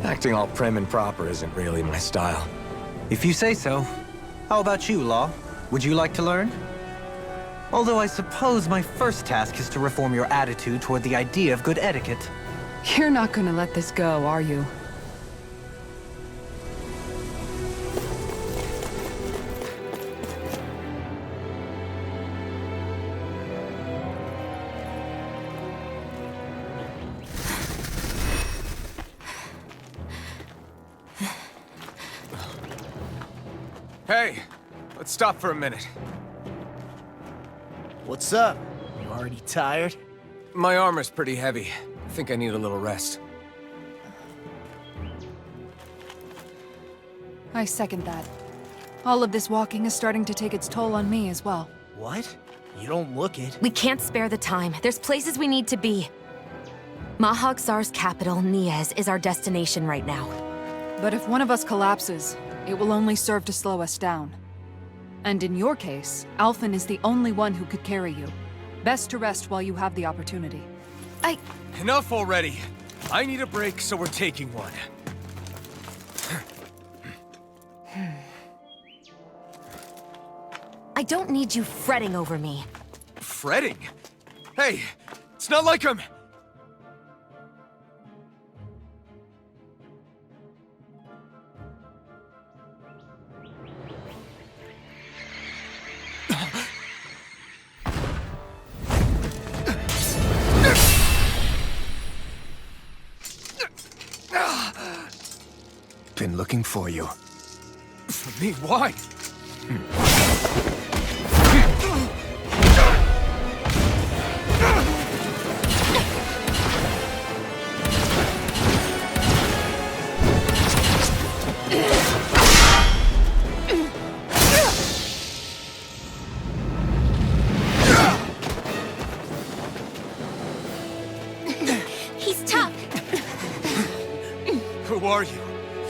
Acting all prim and proper isn't really my style. If you say so. How about you, Law? Would you like to learn? Although I suppose my first task is to reform your attitude toward the idea of good etiquette. You're not gonna let this go, are you? Hey, let's stop for a minute. What's up? You already tired? My armor's pretty heavy. I think I need a little rest. I second that. All of this walking is starting to take its toll on me as well. What? You don't look it. We can't spare the time. There's places we need to be. Mahag Saar's capital, NoeG, is our destination right now. But if one of us collapses, it will only serve to slow us down. And in your case, Alphen is the only one who could carry you. Best to rest while you have the opportunity. Enough already. I need a break, so we're taking one. I don't need you fretting over me. Fretting? Hey, it's not like I'm... Been looking for you. For me, why?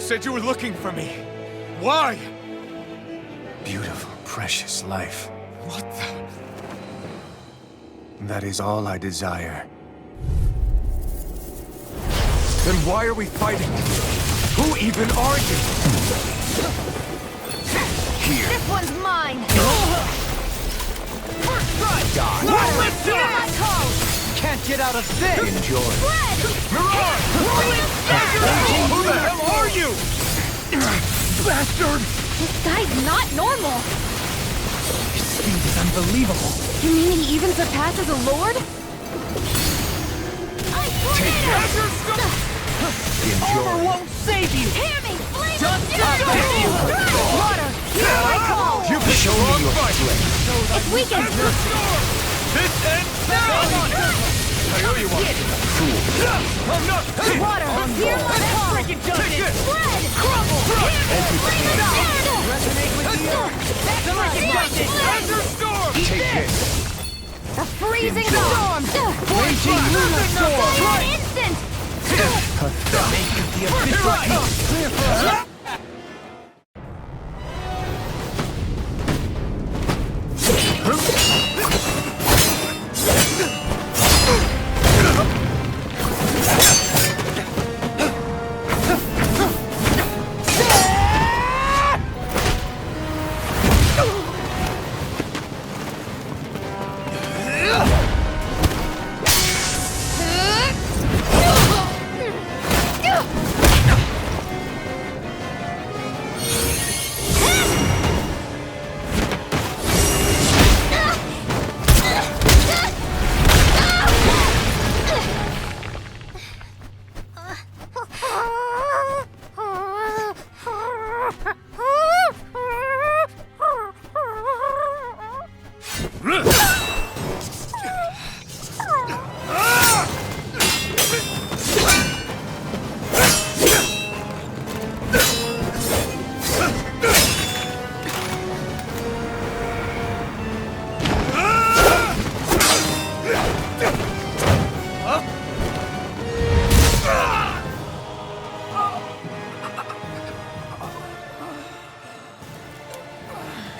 said you were looking for me. Why? Beautiful, precious life. What the... That is all I desire. Then why are we fighting? Who even are you? Here. This one's mine! First strike! Die. Hear my call! Can't get out of this! Enjoy. Red! Mirage! Who the hell are you? Bastard! This guy's not normal! His speed is unbelievable. You mean he even surpasses a lord? Armor won't save you! Hear me! Flame Just of I'll Fury! get you! Water! Hear my call! You can show me your strength. It's weakened! This ends now! I owe you one. Fool. I'm not... Water! Hear my call! Freaking justice! Red! Crumble! Flame of Fury! Resonate with you! That's freaking justice! Enter storm! Take this! A freezing storm! Raging lunar storm! Fire instant! Make it the official peace! Clear for us!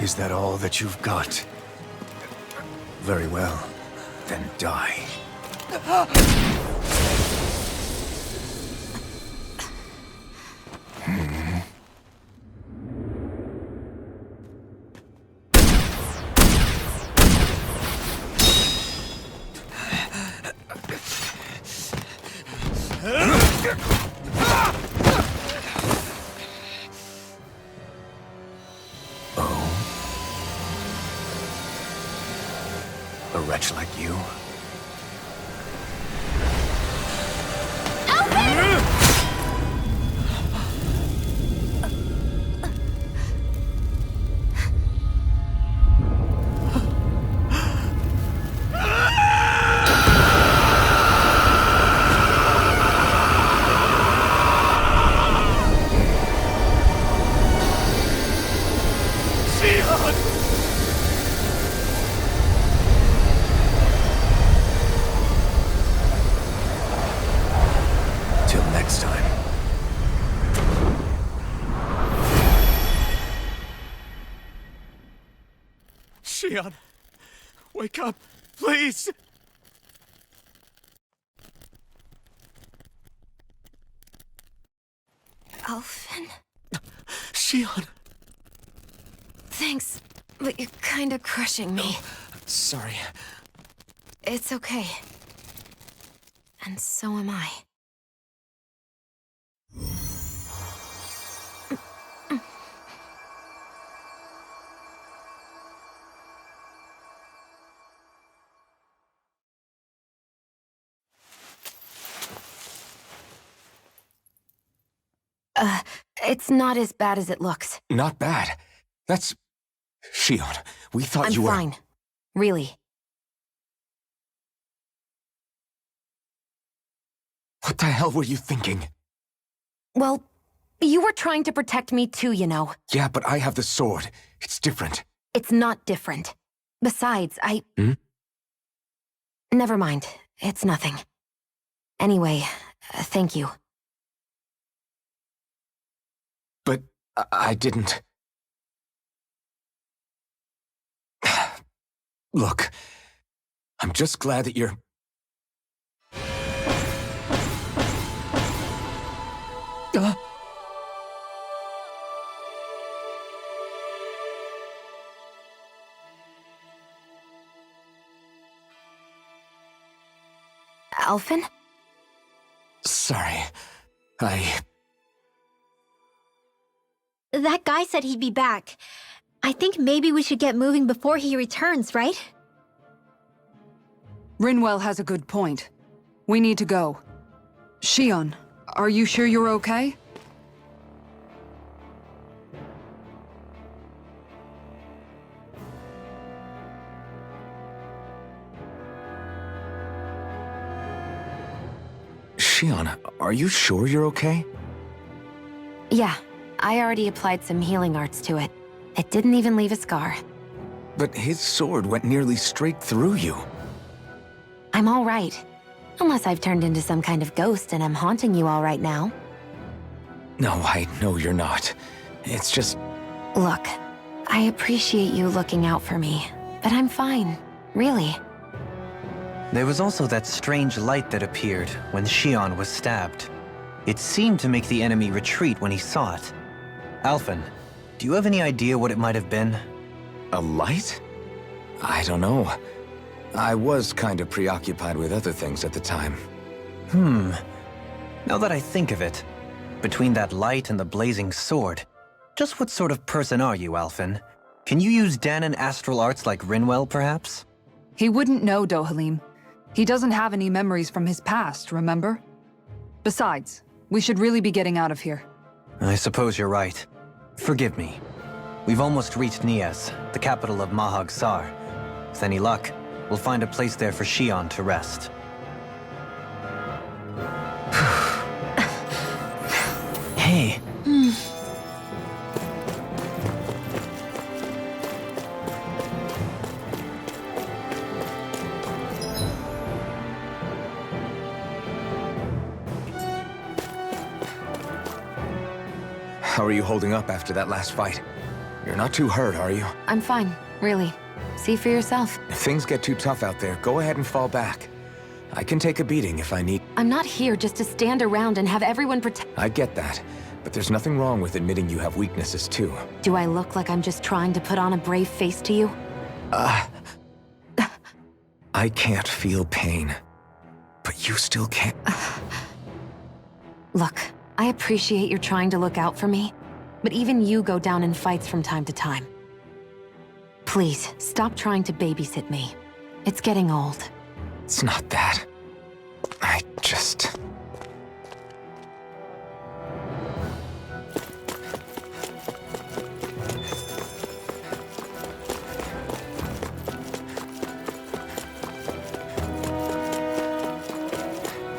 Is that all that you've got? Very well. Then die. A wretch like you? Till next time. Xion, wake up, please! Alphen? Xion! Thanks, but you're kinda crushing me. Sorry. It's okay. And so am I. It's not as bad as it looks. Not bad. That's... Xion, we thought I'm you were... fine. Really. What the hell were you thinking? Well, you were trying to protect me too, you know. Yeah, but I have the sword. It's different. It's not different. Besides, Hmm? Never mind. It's nothing. Anyway, thank you. I didn't... Look, I'm just glad that you're... Alphen? Sorry. That guy said he'd be back. I think maybe we should get moving before he returns, right? Rinwell has a good point. We need to go. Shion, are you sure you're okay? Shion, are you sure you're okay? Yeah, I already applied some healing arts to it. It didn't even leave a scar. But his sword went nearly straight through you. I'm all right. Unless I've turned into some kind of ghost and I'm haunting you all right now. No, I know you're not. It's just... Look, I appreciate you looking out for me, but I'm fine, really. There was also that strange light that appeared when Shion was stabbed. It seemed to make the enemy retreat when he saw it. Alphen, do you have any idea what it might have been? A light? I don't know. I was kind of preoccupied with other things at the time. Now that I think of it, between that light and the blazing sword, just what sort of person are you, Alphen? Can you use Danon astral arts like Rinwell, perhaps? He wouldn't know, Dohalim. He doesn't have any memories from his past, remember? Besides, we should really be getting out of here. I suppose you're right. Forgive me. We've almost reached Nias, the capital of Mahag Saar. With any luck, we'll find a place there for Shion to rest. Hey. How are you holding up after that last fight? You're not too hurt, are you? I'm fine, really. See for yourself. If things get too tough out there, go ahead and fall back. I can take a beating if I need. I'm not here just to stand around and have everyone pretend. I get that, but there's nothing wrong with admitting you have weaknesses too. Do I look like I'm just trying to put on a brave face to you? I can't feel pain, but you still can't. Look, I appreciate you're trying to look out for me, but even you go down in fights from time to time. Please, stop trying to babysit me. It's getting old. It's not that. I just...